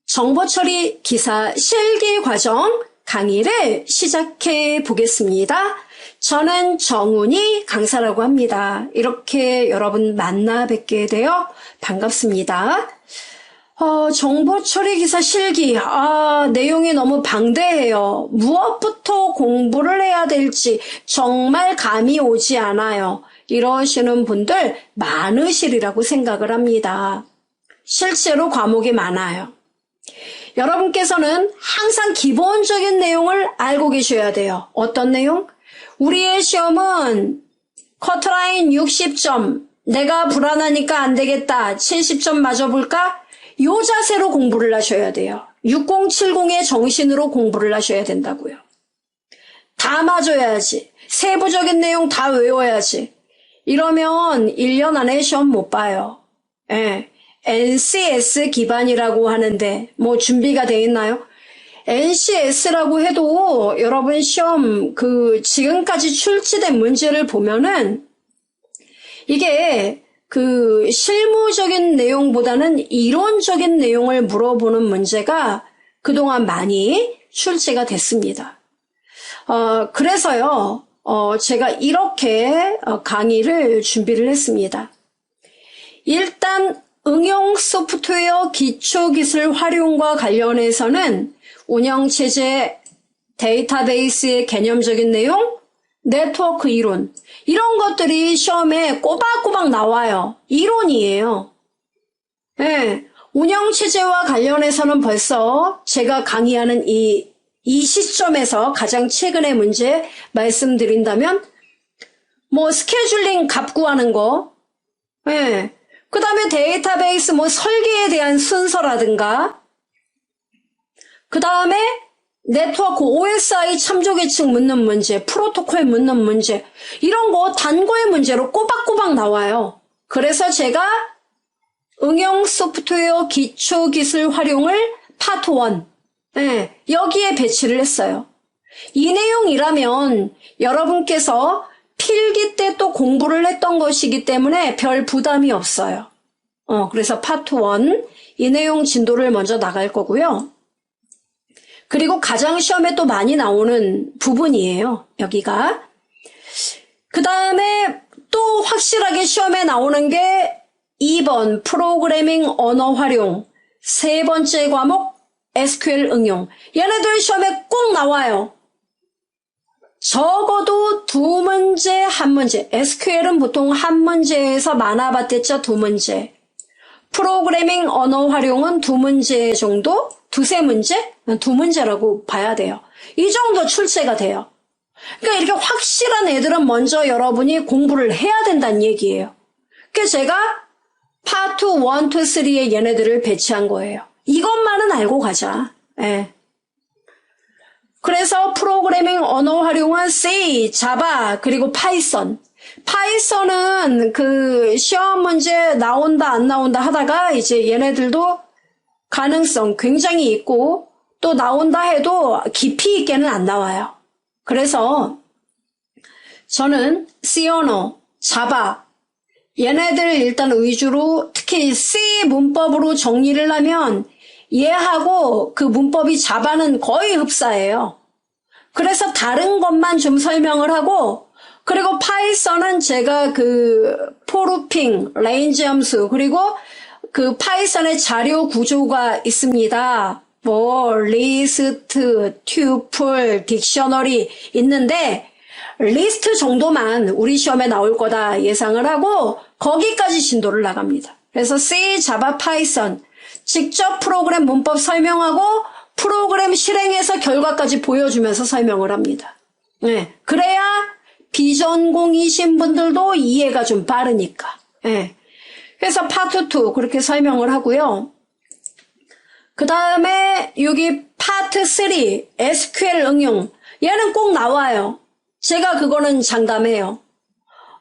정보처리 기사 실기 과정 강의를 시작해 보겠습니다. 저는 정훈이 강사라고 합니다. 이렇게 여러분 만나 뵙게 되어 반갑습니다. 정보처리 기사 실기, 내용이 너무 방대해요. 무엇부터 공부를 해야 될지 정말 감이 오지 않아요. 이러시는 분들 많으시리라고 생각을 합니다. 실제로 과목이 많아요. 여러분께서는 항상 기본적인 내용을 알고 계셔야 돼요. 어떤 내용? 우리의 시험은 커트라인 60점, 내가 불안하니까 안 되겠다, 70점 맞아볼까? 요 자세로 공부를 하셔야 돼요. 6070의 정신으로 공부를 하셔야 된다고요. 다 맞아야지. 세부적인 내용 다 외워야지. 이러면 1년 안에 시험 못 봐요. 예. NCS 기반이라고 하는데 뭐 준비가 돼 있나요? NCS라고 해도 여러분 시험 지금까지 출제된 문제를 보면은 이게 실무적인 내용보다는 이론적인 내용을 물어보는 문제가 그동안 많이 출제가 됐습니다. 그래서요, 제가 이렇게 강의를 준비를 했습니다. 일단 응용 소프트웨어 기초기술 활용과 관련해서는 운영체제, 데이터베이스의 개념적인 내용, 네트워크 이론, 이런 것들이 시험에 꼬박꼬박 나와요. 이론이에요. 네, 운영체제와 관련해서는 벌써 제가 강의하는 이 시점에서 가장 최근의 문제 말씀드린다면 스케줄링 값 구하는 거, 네, 그 다음에 데이터베이스 설계에 대한 순서라든가, 그 다음에 네트워크 OSI 참조 계층 묻는 문제, 프로토콜 묻는 문제, 이런 거 단거의 문제로 꼬박꼬박 나와요. 그래서 제가 응용 소프트웨어 기초 기술 활용을 파트 1, 여기에 배치를 했어요. 이 내용이라면 여러분께서 필기 때 또 공부를 했던 것이기 때문에 별 부담이 없어요. 그래서 파트 1, 이 내용 진도를 먼저 나갈 거고요. 그리고 가장 시험에 또 많이 나오는 부분이에요. 여기가. 그 다음에 또 확실하게 시험에 나오는 게 2번 프로그래밍 언어 활용, 세 번째 과목 SQL 응용. 얘네들 시험에 꼭 나와요. 적어도 2문제, 1문제. SQL은 보통 1문제에서 많아봤댔죠. 2문제. 프로그래밍 언어 활용은 2문제 정도? 2-3문제? 2문제라고 봐야 돼요. 이 정도 출제가 돼요. 그러니까 이렇게 확실한 애들은 먼저 여러분이 공부를 해야 된다는 얘기예요. 그래서 제가 파트 1, 2, 3에 얘네들을 배치한 거예요. 이것만은 알고 가자. 예. 그래서 프로그래밍 언어 활용은 C, 자바, 그리고 파이썬. 파이썬은 시험 문제 나온다 안 나온다 하다가 이제 얘네들도 가능성 굉장히 있고 또 나온다 해도 깊이 있게는 안 나와요. 그래서 저는 C 언어, 자바, 얘네들 일단 위주로 특히 C 문법으로 정리를 하면 얘하고 그 문법이 자바는 거의 흡사해요. 그래서 다른 것만 좀 설명을 하고, 그리고 파이썬은 제가 포루핑, 레인지 함수, 그리고 파이썬의 자료 구조가 있습니다. 리스트, 튜플, 딕셔너리 있는데, 리스트 정도만 우리 시험에 나올 거다 예상을 하고, 거기까지 진도를 나갑니다. 그래서 C, 자바, 파이썬, 직접 프로그램 문법 설명하고, 프로그램 실행해서 결과까지 보여주면서 설명을 합니다. 네, 그래야 비전공이신 분들도 이해가 좀 빠르니까. 네. 그래서 파트 2 그렇게 설명을 하고요. 그 다음에 여기 파트 3 SQL 응용, 얘는 꼭 나와요. 제가 그거는 장담해요.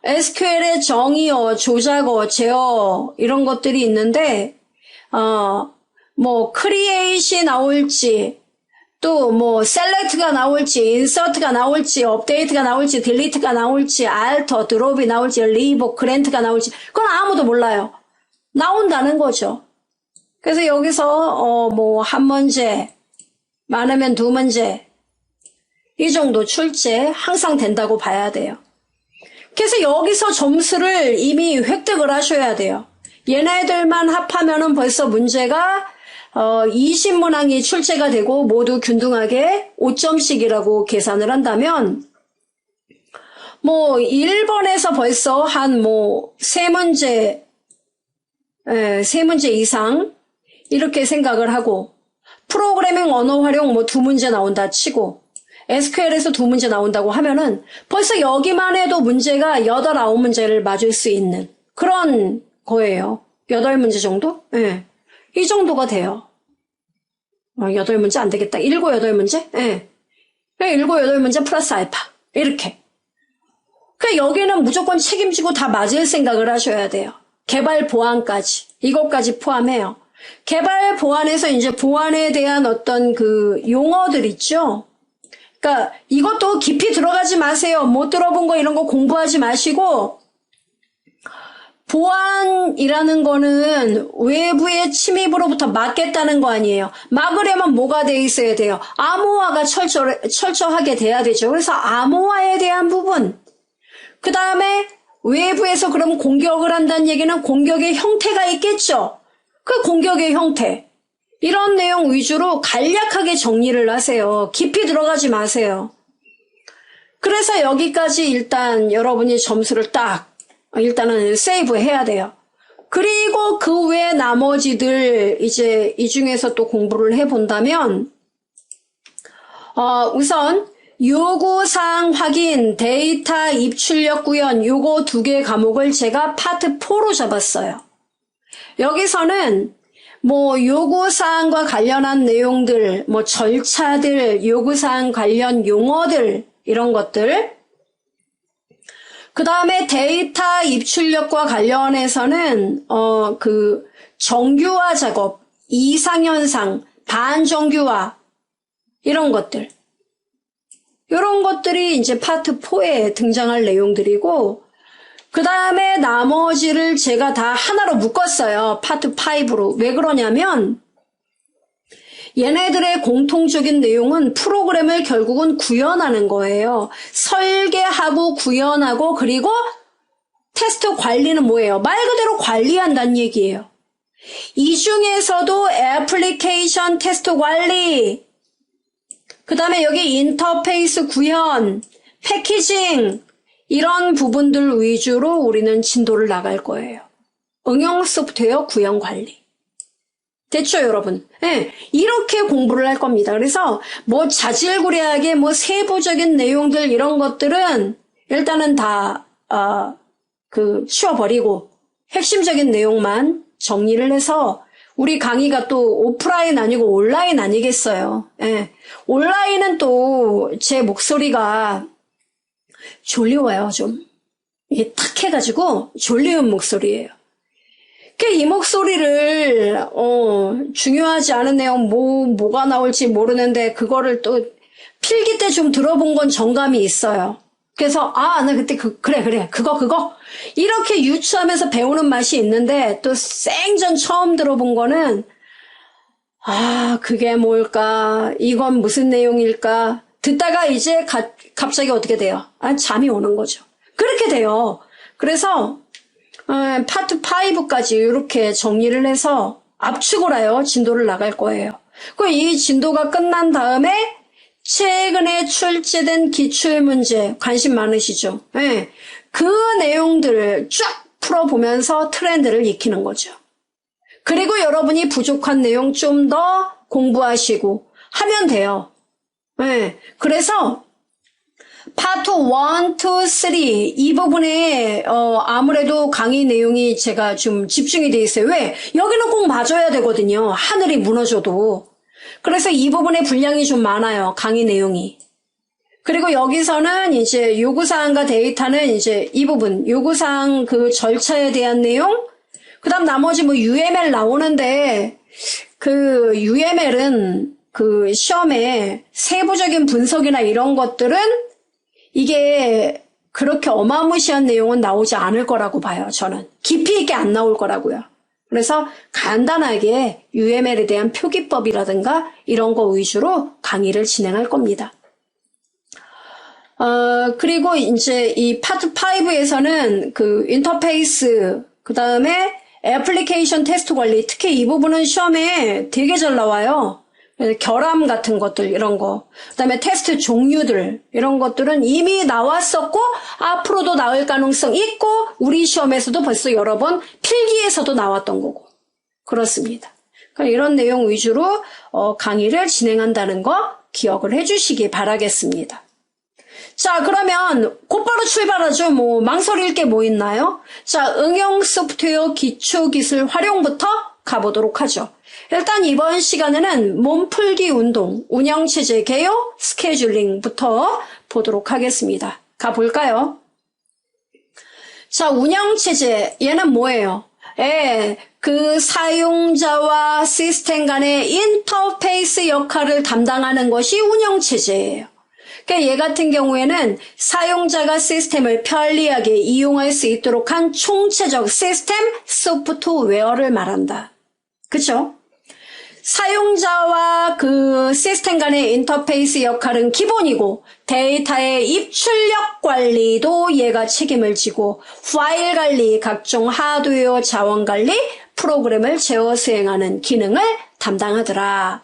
SQL의 정의어, 조작어, 제어 이런 것들이 있는데 크리에이트이 나올지, 또 셀렉트가 나올지, 인서트가 나올지, 업데이트가 나올지, 딜리트가 나올지, 알터, 드롭이 나올지, 리복, 그랜트가 나올지, 그건 아무도 몰라요. 나온다는 거죠. 그래서 여기서 뭐 한 문제, 많으면 두 문제 이 정도 출제 항상 된다고 봐야 돼요. 그래서 여기서 점수를 이미 획득을 하셔야 돼요. 얘네들만 합하면은 벌써 문제가 20문항이 출제가 되고 모두 균등하게 5점씩이라고 계산을 한다면 뭐 1번에서 벌써 한 뭐 3문제 이상 이렇게 생각을 하고 프로그래밍 언어 활용 뭐 2문제 나온다 치고 SQL에서 2문제 나온다고 하면은 벌써 여기만 해도 문제가 8, 9문제를 맞을 수 있는 그런 거예요. 8문제 정도? 예. 이 정도가 돼요. 8문제 안 되겠다. 7, 8문제? 예. 7, 8문제 플러스 알파. 이렇게. 여기는 무조건 책임지고 다 맞을 생각을 하셔야 돼요. 개발 보안까지. 이것까지 포함해요. 개발 보안에서 이제 보안에 대한 어떤 그 용어들 있죠? 그러니까 이것도 깊이 들어가지 마세요. 못 들어본 거 이런 거 공부하지 마시고 보안이라는 거는 외부의 침입으로부터 막겠다는 거 아니에요. 막으려면 뭐가 돼 있어야 돼요? 암호화가 철저하게 돼야 되죠. 그래서 암호화에 대한 부분. 그 다음에 외부에서 그럼 공격을 한다는 얘기는 공격의 형태가 있겠죠. 그 공격의 형태. 이런 내용 위주로 간략하게 정리를 하세요. 깊이 들어가지 마세요. 그래서 여기까지 일단 여러분이 점수를 일단은 세이브 해야 돼요. 그리고 그 외 나머지들 이제 이 중에서 또 공부를 해본다면 우선 요구사항 확인, 데이터 입출력 구현 요거 2개 과목을 제가 파트 4로 잡았어요. 여기서는 뭐 요구사항과 관련한 내용들, 뭐 절차들, 요구사항 관련 용어들 이런 것들 그 다음에 데이터 입출력과 관련해서는 그 정규화 작업, 이상현상, 반정규화 이런 것들 이런 것들이 이제 파트 4에 등장할 내용들이고 그 다음에 나머지를 제가 다 하나로 묶었어요. 파트 5로. 왜 그러냐면 얘네들의 공통적인 내용은 프로그램을 결국은 구현하는 거예요. 설계하고 구현하고 그리고 테스트 관리는 뭐예요? 말 그대로 관리한다는 얘기예요. 이 중에서도 애플리케이션 테스트 관리, 그 다음에 여기 인터페이스 구현, 패키징 이런 부분들 위주로 우리는 진도를 나갈 거예요. 응용 소프트웨어 구현 관리. 됐죠, 여러분? 네, 이렇게 공부를 할 겁니다. 그래서 뭐 자질구레하게 뭐 세부적인 내용들 이런 것들은 일단은 다 치워버리고 핵심적인 내용만 정리를 해서 우리 강의가 또 오프라인 아니고 온라인 아니겠어요? 네, 온라인은 또 제 목소리가 졸리워요, 좀. 이게 탁 해가지고 졸리운 목소리예요. 이 목소리를 중요하지 않은 내용 뭐가 나올지 모르는데 그거를 또 필기 때 좀 들어본 건 정감이 있어요. 그래서 나 그때 그래 그거 이렇게 유추하면서 배우는 맛이 있는데 또 생전 처음 들어본 거는 그게 뭘까, 이건 무슨 내용일까 듣다가 이제 갑자기 어떻게 돼요? 잠이 오는 거죠. 그렇게 돼요. 그래서 파트 5까지 이렇게 정리를 해서 압축을 진도를 나갈 거예요. 이 진도가 끝난 다음에 최근에 출제된 기출문제 관심 많으시죠? 네. 그 내용들을 쫙 풀어보면서 트렌드를 익히는 거죠. 그리고 여러분이 부족한 내용 좀 더 공부하시고 하면 돼요. 네. 그래서 파트 1, 2, 3 이 부분에 아무래도 강의 내용이 제가 좀 집중이 돼 있어요. 왜? 여기는 꼭 맞아야 되거든요. 하늘이 무너져도. 그래서 이 부분에 분량이 좀 많아요. 강의 내용이. 그리고 여기서는 이제 요구사항과 데이터는 이제 이 부분, 요구사항 그 절차에 대한 내용, 그 다음 나머지 뭐 UML 나오는데 그 UML은 그 시험에 세부적인 분석이나 이런 것들은 이게 그렇게 어마무시한 내용은 나오지 않을 거라고 봐요, 저는. 깊이 있게 안 나올 거라고요. 그래서 간단하게 UML에 대한 표기법이라든가 이런 거 위주로 강의를 진행할 겁니다. 그리고 이제 이 파트 5에서는 그 인터페이스, 그 다음에 애플리케이션 테스트 관리, 특히 이 부분은 시험에 되게 잘 나와요. 결함 같은 것들, 이런 거. 그 다음에 테스트 종류들, 이런 것들은 이미 나왔었고, 앞으로도 나올 가능성 있고, 우리 시험에서도 벌써 여러 번 필기에서도 나왔던 거고. 그렇습니다. 그러니까 이런 내용 위주로 강의를 진행한다는 거 기억을 해주시기 바라겠습니다. 자, 그러면 곧바로 출발하죠. 뭐 망설일 게 뭐 있나요? 자, 응용 소프트웨어 기초기술 활용부터 가보도록 하죠. 일단 이번 시간에는 몸풀기 운동, 운영체제 개요, 스케줄링부터 보도록 하겠습니다. 가볼까요? 자, 운영체제, 얘는 뭐예요? 그 사용자와 시스템 간의 인터페이스 역할을 담당하는 것이 운영체제예요. 그러니까 얘 같은 경우에는 사용자가 시스템을 편리하게 이용할 수 있도록 한 총체적 시스템 소프트웨어를 말한다. 그쵸? 사용자와 그 시스템 간의 인터페이스 역할은 기본이고 데이터의 입출력 관리도 얘가 책임을 지고 파일 관리, 각종 하드웨어 자원 관리, 프로그램을 제어 수행하는 기능을 담당하더라.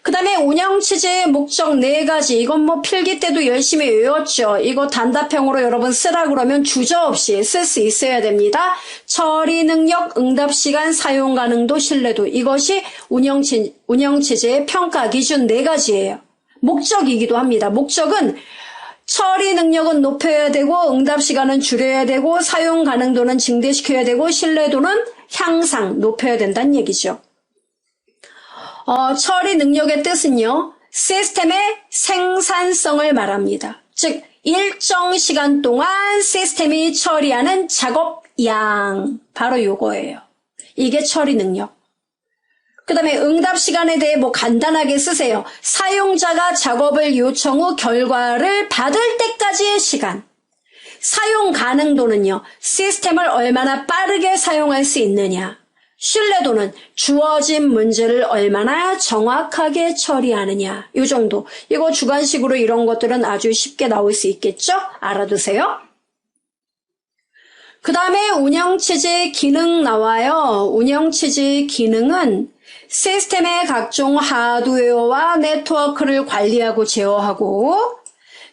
그 다음에 운영체제의 목적 4가지. 이건 뭐 필기 때도 열심히 외웠죠. 이거 단답형으로 여러분 쓰라 그러면 주저없이 쓸 수 있어야 됩니다. 처리 능력, 응답 시간, 사용 가능도, 신뢰도. 이것이 운영체제의 평가 기준 4가지예요. 목적이기도 합니다. 목적은 처리 능력은 높여야 되고, 응답 시간은 줄여야 되고, 사용 가능도는 증대시켜야 되고, 신뢰도는 향상, 높여야 된다는 얘기죠. 처리 능력의 뜻은요, 시스템의 생산성을 말합니다. 즉, 일정 시간 동안 시스템이 처리하는 작업량, 바로 요거예요. 이게 처리 능력. 그 다음에 응답 시간에 대해 뭐 간단하게 쓰세요. 사용자가 작업을 요청 후 결과를 받을 때까지의 시간. 사용 가능도는요, 시스템을 얼마나 빠르게 사용할 수 있느냐. 신뢰도는 주어진 문제를 얼마나 정확하게 처리하느냐. 이 정도. 이거 주관식으로 이런 것들은 아주 쉽게 나올 수 있겠죠? 알아두세요. 그 다음에 운영체제의 기능 나와요. 운영체제의 기능은 시스템의 각종 하드웨어와 네트워크를 관리하고 제어하고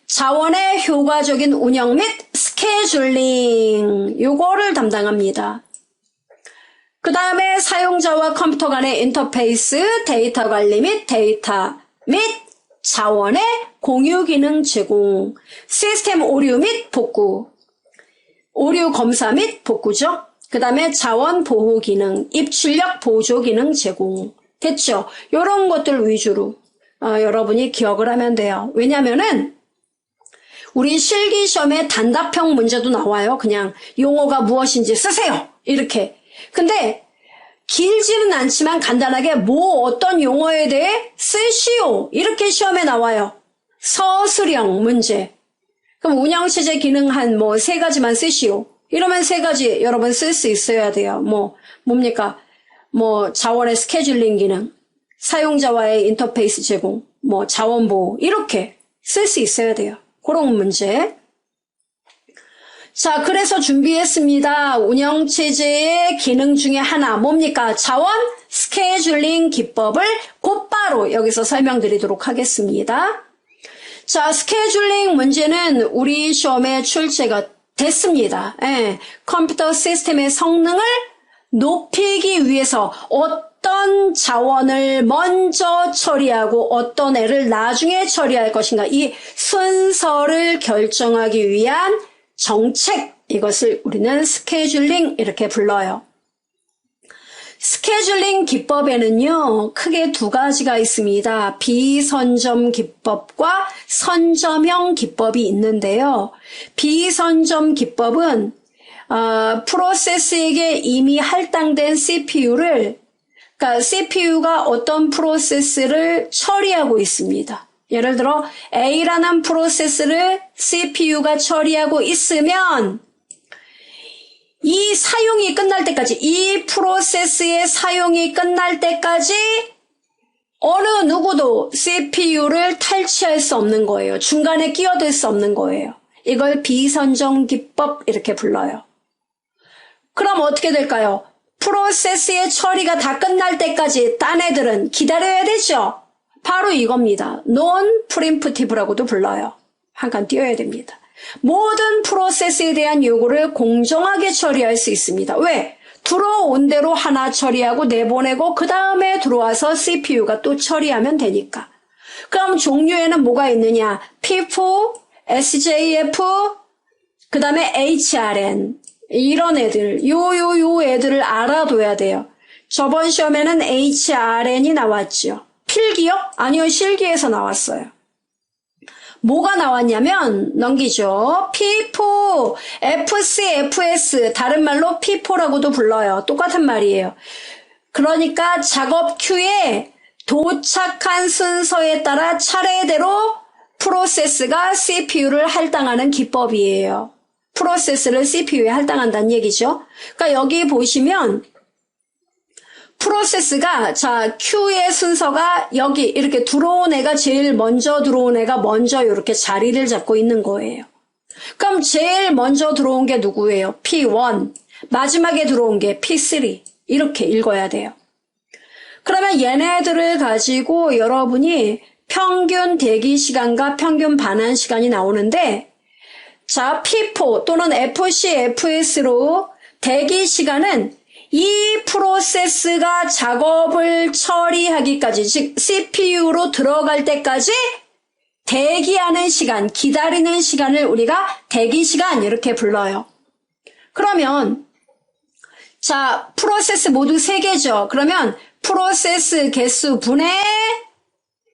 자원의 효과적인 운영 및 스케줄링, 요거를 담당합니다. 그 다음에 사용자와 컴퓨터 간의 인터페이스, 데이터 관리 및 데이터 및 자원의 공유 기능 제공, 시스템 오류 및 복구, 오류 검사 및 복구죠. 그 다음에 자원 보호 기능, 입출력 보조 기능 제공. 됐죠? 이런 것들 위주로 여러분이 기억을 하면 돼요. 왜냐면은 우리 실기시험에 단답형 문제도 나와요. 그냥 용어가 무엇인지 쓰세요. 이렇게. 근데 길지는 않지만 간단하게 뭐 어떤 용어에 대해 쓰시오. 이렇게 시험에 나와요. 서술형 문제. 그럼 운영체제 기능 한 뭐 3가지만 쓰시오. 이러면 3가지 여러분 쓸 수 있어야 돼요. 뭡니까? 자원의 스케줄링 기능, 사용자와의 인터페이스 제공, 자원 보호. 이렇게 쓸 수 있어야 돼요. 그런 문제. 자, 그래서 준비했습니다. 운영체제의 기능 중에 하나 뭡니까? 자원 스케줄링 기법을 곧바로 여기서 설명드리도록 하겠습니다. 자, 스케줄링 문제는 우리 시험에 출제가 됐습니다. 컴퓨터 시스템의 성능을 높이기 위해서 어떤 자원을 먼저 처리하고 어떤 애를 나중에 처리할 것인가, 이 순서를 결정하기 위한 정책, 이것을 우리는 스케줄링 이렇게 불러요. 스케줄링 기법에는요, 크게 2가지가 있습니다. 비선점 기법과 선점형 기법이 있는데요. 비선점 기법은 프로세스에게 이미 할당된 CPU를, 그러니까 CPU가 어떤 프로세스를 처리하고 있습니다. 예를 들어 A라는 프로세스를 CPU가 처리하고 있으면 이 사용이 끝날 때까지, 이 프로세스의 사용이 끝날 때까지 어느 누구도 CPU를 탈취할 수 없는 거예요. 중간에 끼어들 수 없는 거예요. 이걸 비선정 기법 이렇게 불러요. 그럼 어떻게 될까요? 프로세스의 처리가 다 끝날 때까지 딴 애들은 기다려야 되죠. 바로 이겁니다. non-preemptive라고도 불러요. 한 칸 띄워야 됩니다. 모든 프로세스에 대한 요구를 공정하게 처리할 수 있습니다. 왜? 들어온 대로 하나 처리하고 내보내고 그 다음에 들어와서 CPU가 또 처리하면 되니까. 그럼 종류에는 뭐가 있느냐? FIFO, SJF, 그 다음에 HRN 이런 애들, 요 애들을 알아둬야 돼요. 저번 시험에는 HRN이 나왔죠. 필기요? 아니요, 실기에서 나왔어요. 뭐가 나왔냐면 넘기죠. FIFO, FC, FS 다른 말로 FIFO라고도 불러요. 똑같은 말이에요. 그러니까 작업 큐에 도착한 순서에 따라 차례대로 프로세스가 CPU를 할당하는 기법이에요. 프로세스를 CPU에 할당한다는 얘기죠. 그러니까 여기 보시면 프로세스가 자 Q의 순서가 여기 이렇게 들어온 애가 제일 먼저 들어온 애가 먼저 이렇게 자리를 잡고 있는 거예요. 그럼 제일 먼저 들어온 게 누구예요? P1. 마지막에 들어온 게 P3. 이렇게 읽어야 돼요. 그러면 얘네들을 가지고 여러분이 평균 대기 시간과 평균 반환 시간이 나오는데 자 P4 또는 FC, FS로 대기 시간은 이 프로세스가 작업을 처리하기까지, 즉 CPU로 들어갈 때까지 대기하는 시간, 기다리는 시간을 우리가 대기시간 이렇게 불러요. 그러면 자 프로세스 모두 3개죠. 그러면 프로세스 개수 분의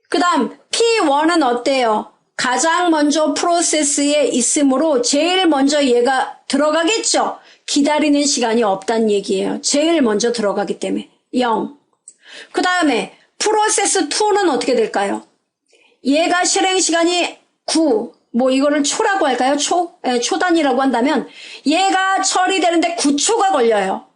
그 다음 P1은 어때요? 가장 먼저 프로세스에 있으므로 제일 먼저 얘가 들어가겠죠. 기다리는 시간이 없다는 얘기예요. 제일 먼저 들어가기 때문에 0. 그 다음에 프로세스 2는 어떻게 될까요? 얘가 실행 시간이 9. 뭐 이거를 초라고 할까요? 초단위라고 한다면 얘가 처리되는데 9초가 걸려요.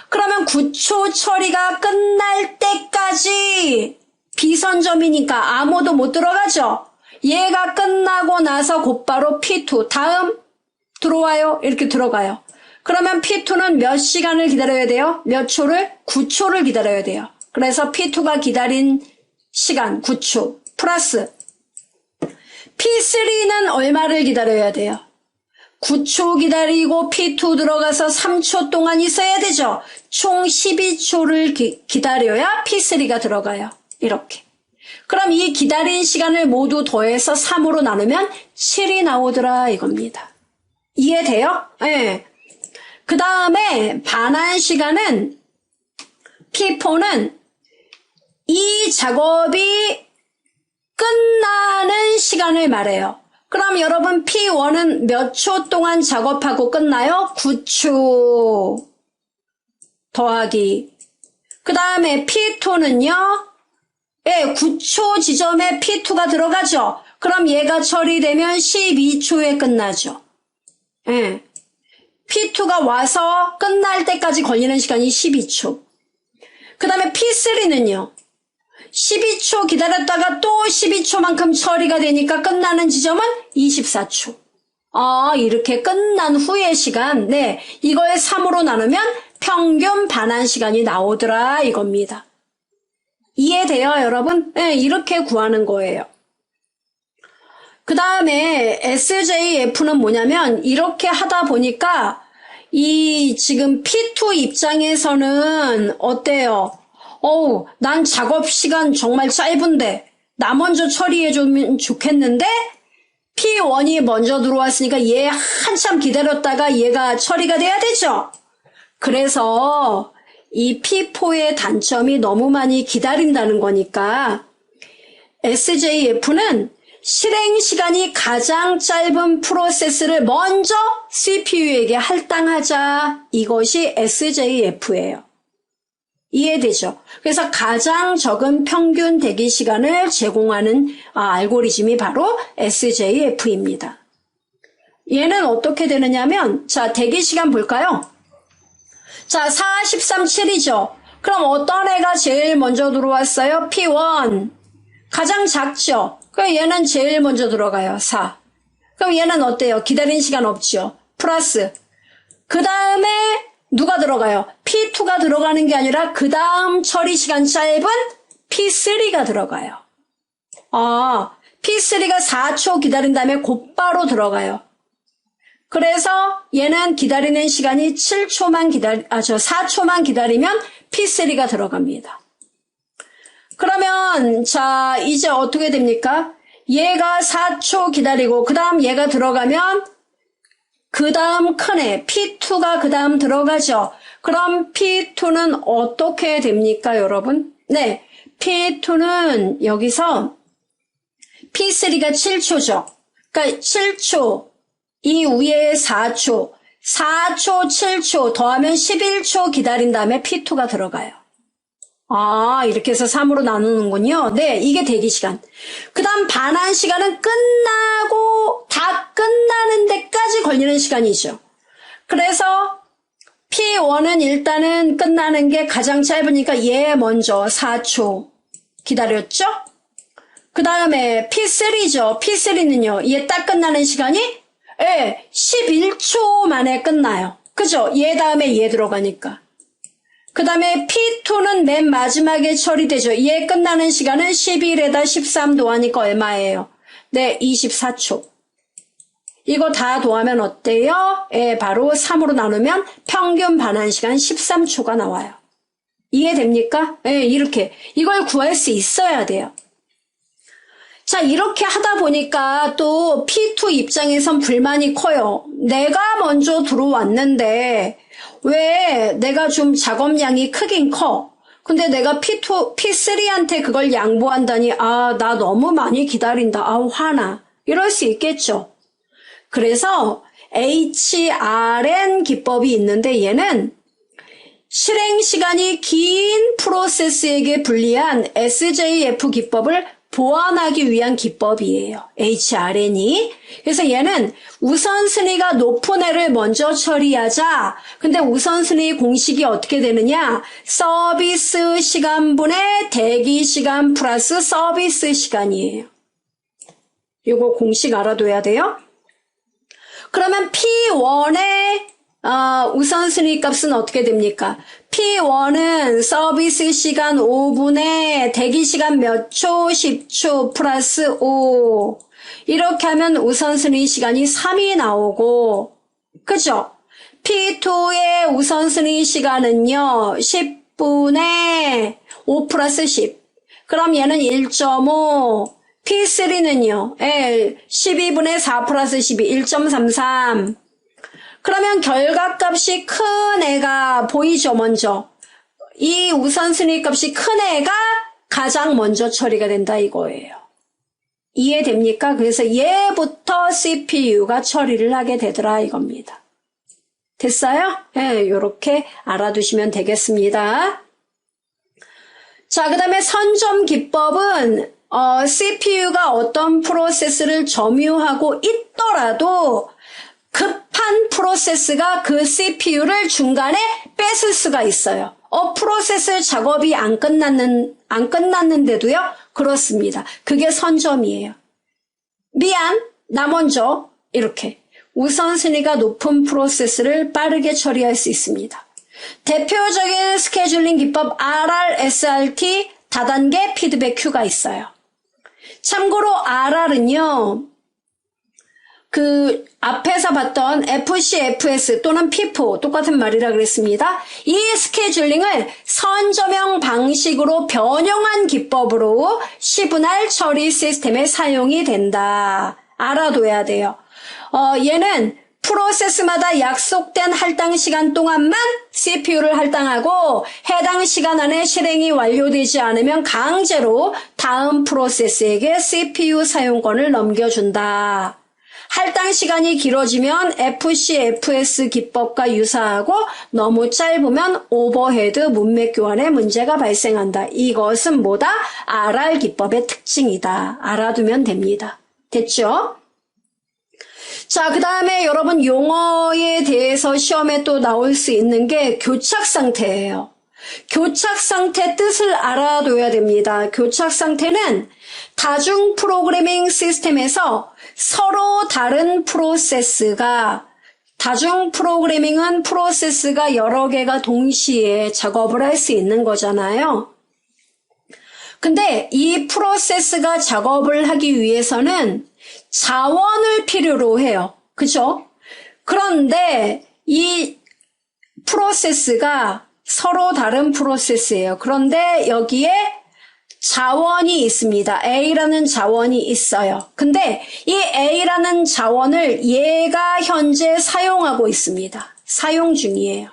그러면 9초 처리가 끝날 때까지 비선점이니까 아무도 못 들어가죠. 얘가 끝나고 나서 곧바로 P2 다음 들어와요. 이렇게 들어가요. 그러면 P2는 몇 시간을 기다려야 돼요? 몇 초를? 9초를 기다려야 돼요. 그래서 P2가 기다린 시간 9초 플러스 P3는 얼마를 기다려야 돼요? 9초 기다리고 P2 들어가서 3초 동안 있어야 되죠. 총 12초를 기다려야 P3가 들어가요. 이렇게. 그럼 이 기다린 시간을 모두 더해서 3으로 나누면 7이 나오더라 이겁니다. 이해돼요? 네. 그 다음에 반환 시간은 P4는 이 작업이 끝나는 시간을 말해요. 그럼 여러분 P1은 몇 초 동안 작업하고 끝나요? 9초 더하기 그 다음에 P2는요 9초 지점에 P2가 들어가죠. 그럼 얘가 처리되면 12초에 끝나죠. P2가 와서 끝날 때까지 걸리는 시간이 12초. 그 다음에 P3는요. 12초 기다렸다가 또 12초만큼 처리가 되니까 끝나는 지점은 24초. 이렇게 끝난 후의 시간. 네, 이걸 3으로 나누면 평균 반환 시간이 나오더라 이겁니다. 이해돼요, 여러분? 네, 이렇게 구하는 거예요. 그 다음에 SJF는 뭐냐면 이렇게 하다 보니까 이 지금 P2 입장에서는 어때요? 난 작업 시간 정말 짧은데 나 먼저 처리해주면 좋겠는데 P1이 먼저 들어왔으니까 얘 한참 기다렸다가 얘가 처리가 돼야 되죠. 그래서 이 P4의 단점이 너무 많이 기다린다는 거니까 SJF는 실행 시간이 가장 짧은 프로세스를 먼저 CPU에게 할당하자. 이것이 SJF예요. 이해되죠? 그래서 가장 적은 평균 대기 시간을 제공하는 알고리즘이 바로 SJF입니다. 얘는 어떻게 되느냐면 자 대기 시간 볼까요? 자, 4, 13, 7이죠. 그럼 어떤 애가 제일 먼저 들어왔어요? P1. 가장 작죠? 그럼 얘는 제일 먼저 들어가요. 4. 그럼 얘는 어때요? 기다린 시간 없죠? 플러스. 그 다음에 누가 들어가요? P2가 들어가는 게 아니라 그 다음 처리 시간 짧은 P3가 들어가요. P3가 4초 기다린 다음에 곧바로 들어가요. 그래서 얘는 기다리는 시간이 4초만 기다리면 P3가 들어갑니다. 그러면 자 이제 어떻게 됩니까? 얘가 4초 기다리고 그 다음 얘가 들어가면 그 다음 큰애 P2가 그 다음 들어가죠. 그럼 P2는 어떻게 됩니까 여러분? 네, P2는 여기서 P3가 7초죠. 그러니까 7초 이 위에 4초 7초 더하면 11초 기다린 다음에 P2가 들어가요. 이렇게 해서 3으로 나누는군요. 네, 이게 대기시간. 그 다음 반환 시간은 끝나고 다 끝나는 데까지 걸리는 시간이죠. 그래서 P1은 일단은 끝나는 게 가장 짧으니까 얘 먼저 4초 기다렸죠? 그 다음에 P3죠. P3는요. 얘 딱 끝나는 시간이 11초 만에 끝나요. 그죠? 얘 다음에 얘 들어가니까. 그 다음에 P2는 맨 마지막에 처리되죠. 얘 끝나는 시간은 11에다 13 더하니까 얼마예요? 네, 24초. 이거 다 더하면 어때요? 바로 3으로 나누면 평균 반환 시간 13초가 나와요. 이해됩니까? 이렇게. 이걸 구할 수 있어야 돼요. 자, 이렇게 하다 보니까 또 P2 입장에선 불만이 커요. 내가 먼저 들어왔는데 왜 내가 좀 작업량이 크긴 커. 근데 내가 P3한테 그걸 양보한다니 나 너무 많이 기다린다. 화나. 이럴 수 있겠죠. 그래서 HRN 기법이 있는데 얘는 실행 시간이 긴 프로세스에게 불리한 SJF 기법을 보완하기 위한 기법이에요. HRN이. 그래서 얘는 우선순위가 높은 애를 먼저 처리하자. 근데 우선순위 공식이 어떻게 되느냐? 서비스 시간분의 대기 시간 플러스 서비스 시간이에요. 이거 공식 알아둬야 돼요. 그러면 P1의 우선순위 값은 어떻게 됩니까? P1은 서비스 시간 5분의 대기 시간 몇 초? 10초 플러스 5. 이렇게 하면 우선순위 시간이 3이 나오고, 그죠? P2의 우선순위 시간은요, 10분의 5 플러스 10. 그럼 얘는 1.5. P3는요, 12분의 4 플러스 12, 1.33. 그러면 결과값이 큰 애가 보이죠, 먼저. 이 우선순위 값이 큰 애가 가장 먼저 처리가 된다 이거예요. 이해됩니까? 그래서 얘부터 CPU가 처리를 하게 되더라 이겁니다. 됐어요? 요렇게 알아두시면 되겠습니다. 자, 그 다음에 선점 기법은 CPU가 어떤 프로세스를 점유하고 있더라도 급한 프로세스가 그 CPU를 중간에 뺏을 수가 있어요. 프로세스 작업이 안 끝났는데도요? 그렇습니다. 그게 선점이에요. 미안, 나 먼저 이렇게 우선순위가 높은 프로세스를 빠르게 처리할 수 있습니다. 대표적인 스케줄링 기법 RR-SRT 다단계 피드백 큐가 있어요. 참고로 RR은요. 그 앞에서 봤던 FC, FS 또는 FIFO 똑같은 말이라 그랬습니다. 이 스케줄링을 선점형 방식으로 변형한 기법으로 시분할 처리 시스템에 사용이 된다. 알아둬야 돼요. 얘는 프로세스마다 약속된 할당 시간 동안만 CPU를 할당하고 해당 시간 안에 실행이 완료되지 않으면 강제로 다음 프로세스에게 CPU 사용권을 넘겨준다. 할당 시간이 길어지면 FC, FS 기법과 유사하고 너무 짧으면 오버헤드 문맥 교환에 문제가 발생한다. 이것은 뭐다? RR 기법의 특징이다. 알아두면 됩니다. 됐죠? 자, 그 다음에 여러분 용어에 대해서 시험에 또 나올 수 있는 게 교착 상태예요. 교착 상태 뜻을 알아둬야 됩니다. 교착 상태는 다중 프로그래밍 시스템에서 서로 다른 프로세스가 다중 프로그래밍은 프로세스가 여러 개가 동시에 작업을 할 수 있는 거잖아요. 근데 이 프로세스가 작업을 하기 위해서는 자원을 필요로 해요. 그죠? 그런데 이 프로세스가 서로 다른 프로세스예요. 그런데 여기에 자원이 있습니다. A라는 자원이 있어요. 근데 이 A라는 자원을 얘가 현재 사용하고 있습니다. 사용 중이에요.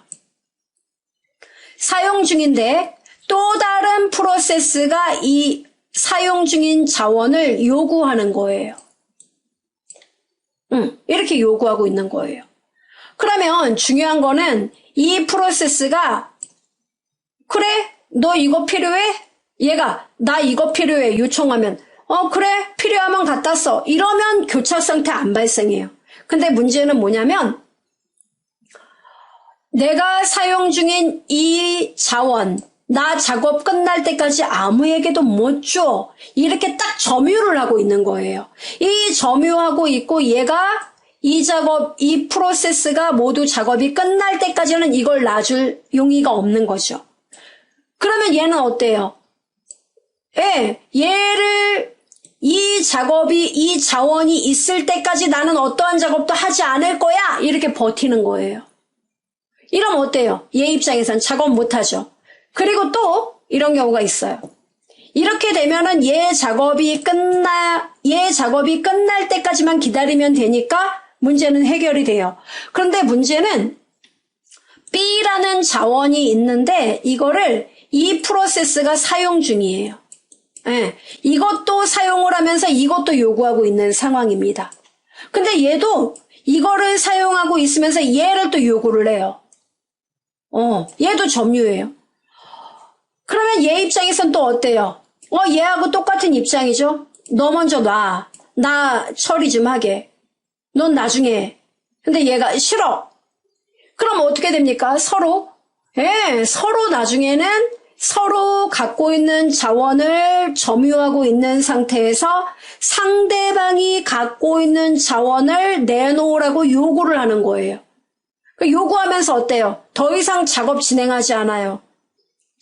사용 중인데 또 다른 프로세스가 이 사용 중인 자원을 요구하는 거예요. 이렇게 요구하고 있는 거예요. 그러면 중요한 거는 이 프로세스가 그래? 너 이거 필요해? 얘가 나 이거 필요해 요청하면 그래 필요하면 갖다 써 이러면 교착 상태 안 발생해요. 근데 문제는 뭐냐면 내가 사용 중인 이 자원 나 작업 끝날 때까지 아무에게도 못 줘. 이렇게 딱 점유를 하고 있는 거예요. 이 점유하고 있고 얘가 이 작업, 이 프로세스가 모두 작업이 끝날 때까지는 이걸 놔줄 용의가 없는 거죠. 그러면 얘는 어때요? 예, 얘를 이 작업이 이 자원이 있을 때까지 나는 어떠한 작업도 하지 않을 거야. 이렇게 버티는 거예요. 이러면 어때요? 얘 입장에선 작업 못 하죠. 그리고 또 이런 경우가 있어요. 이렇게 되면은 얘 작업이 끝날 때까지만 기다리면 되니까 문제는 해결이 돼요. 그런데 문제는 B라는 자원이 있는데 이거를 이 프로세스가 사용 중이에요. 예, 이것도 사용을 하면서 이것도 요구하고 있는 상황입니다. 근데 얘도 이거를 사용하고 있으면서 얘를 또 요구를 해요. 얘도 점유예요. 그러면 얘 입장에선 또 어때요? 얘하고 똑같은 입장이죠? 너 먼저 놔. 나 처리 좀 하게. 넌 나중에 해. 근데 얘가 싫어. 그럼 어떻게 됩니까? 서로 나중에는 서로 갖고 있는 자원을 점유하고 있는 상태에서 상대방이 갖고 있는 자원을 내놓으라고 요구를 하는 거예요. 요구하면서 어때요? 더 이상 작업 진행하지 않아요.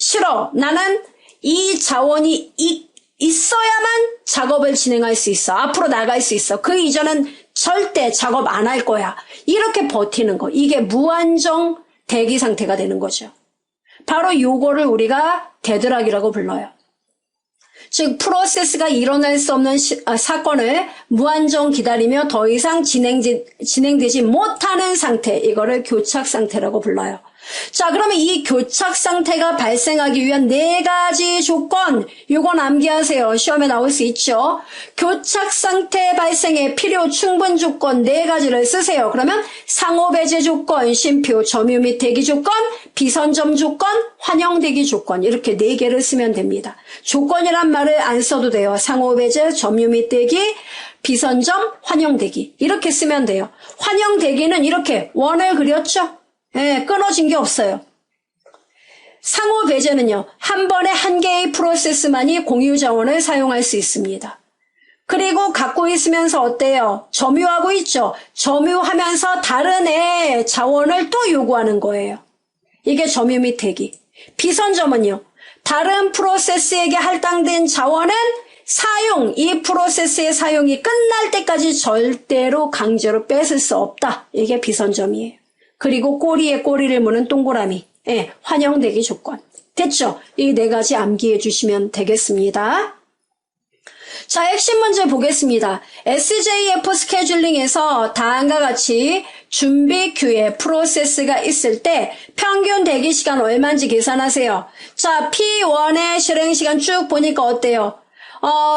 싫어. 나는 이 자원이 있어야만 작업을 진행할 수 있어. 앞으로 나갈 수 있어. 그 이전은 절대 작업 안 할 거야. 이렇게 버티는 거. 이게 무한정 대기 상태가 되는 거죠. 바로 요거를 우리가 데드락이라고 불러요. 즉 프로세스가 일어날 수 없는 사건을 무한정 기다리며 더 이상 진행되지 못하는 상태, 이거를 교착 상태라고 불러요. 자, 그러면 이 교착 상태가 발생하기 위한 4가지 조건, 요건 암기하세요. 시험에 나올 수 있죠. 교착 상태 발생의 필요 충분 조건 4가지를 쓰세요. 그러면 상호 배제 조건, 쉼표, 점유 및 대기 조건, 비선점 조건, 환영 대기 조건, 이렇게 4개를 쓰면 됩니다. 조건이란 말을 안 써도 돼요. 상호 배제, 점유 및 대기, 비선점, 환영 대기, 이렇게 쓰면 돼요. 환영 대기는 이렇게 원을 그렸죠. 예, 끊어진 게 없어요. 상호 배제는요, 한 번에 한 개의 프로세스만이 공유 자원을 사용할 수 있습니다. 그리고 갖고 있으면서 어때요? 점유하고 있죠. 점유하면서 다른 애 자원을 또 요구하는 거예요. 이게 점유 및 대기. 비선점은요, 다른 프로세스에게 할당된 자원은 이 프로세스의 사용이 끝날 때까지 절대로 강제로 뺏을 수 없다. 이게 비선점이에요. 그리고 꼬리에 꼬리를 무는 동그라미. 예, 환영 대기 조건. 됐죠? 이 4가지 암기해 주시면 되겠습니다. 자, 핵심 문제 보겠습니다. SJF 스케줄링에서 다음과 같이 준비 큐에 프로세스가 있을 때 평균 대기 시간 얼마인지 계산하세요. 자, P1의 실행 시간 쭉 보니까 어때요?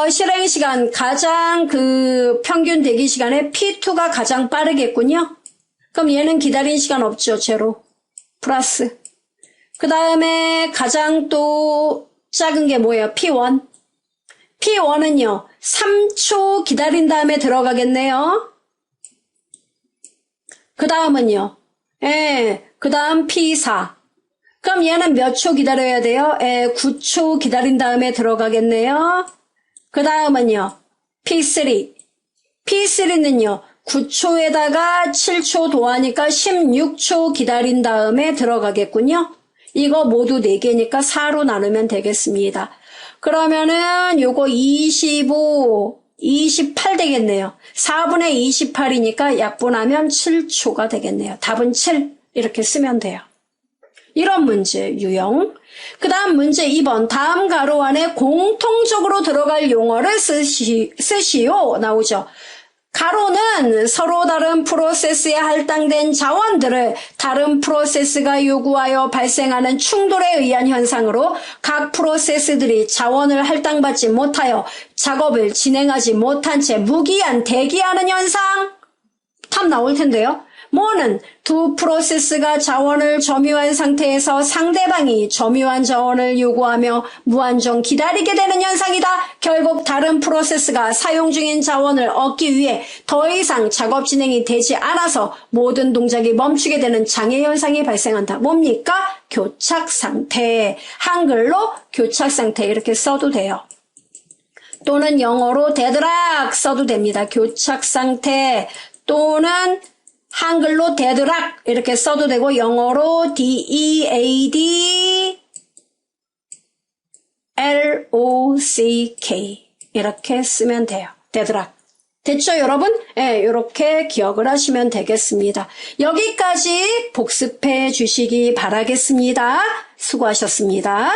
실행 시간 가장 평균 대기 시간에 P2가 가장 빠르겠군요. 그럼 얘는 기다린 시간 없죠. 제로. 플러스. 그 다음에 가장 또 작은 게 뭐예요? P1. P1은요. 3초 기다린 다음에 들어가겠네요. 그 다음은요. 그 다음 P4. 그럼 얘는 몇 초 기다려야 돼요? 9초 기다린 다음에 들어가겠네요. 그 다음은요. P3. P3는요. 9초에다가 7초 더하니까 16초 기다린 다음에 들어가겠군요. 이거 모두 4개니까 4로 나누면 되겠습니다. 그러면은 요거 25, 28 되겠네요. 4분의 28이니까 약분하면 7초가 되겠네요. 답은 7 이렇게 쓰면 돼요. 이런 문제 유형. 그 다음 문제 2번. 다음 가로 안에 공통적으로 들어갈 용어를 쓰시오 나오죠. 가로는 서로 다른 프로세스에 할당된 자원들을 다른 프로세스가 요구하여 발생하는 충돌에 의한 현상으로 각 프로세스들이 자원을 할당받지 못하여 작업을 진행하지 못한 채 무기한 대기하는 현상. 답 나올 텐데요. 뭐는 두 프로세스가 자원을 점유한 상태에서 상대방이 점유한 자원을 요구하며 무한정 기다리게 되는 현상이다. 결국 다른 프로세스가 사용 중인 자원을 얻기 위해 더 이상 작업 진행이 되지 않아서 모든 동작이 멈추게 되는 장애 현상이 발생한다. 뭡니까? 교착 상태. 한글로 교착 상태 이렇게 써도 돼요. 또는 영어로 데드락 써도 됩니다. 교착 상태 또는 한글로 데드락 이렇게 써도 되고 영어로 DEADLOCK 이렇게 쓰면 돼요. 데드락. 됐죠, 여러분? 이렇게 기억을 하시면 되겠습니다. 여기까지 복습해 주시기 바라겠습니다. 수고하셨습니다.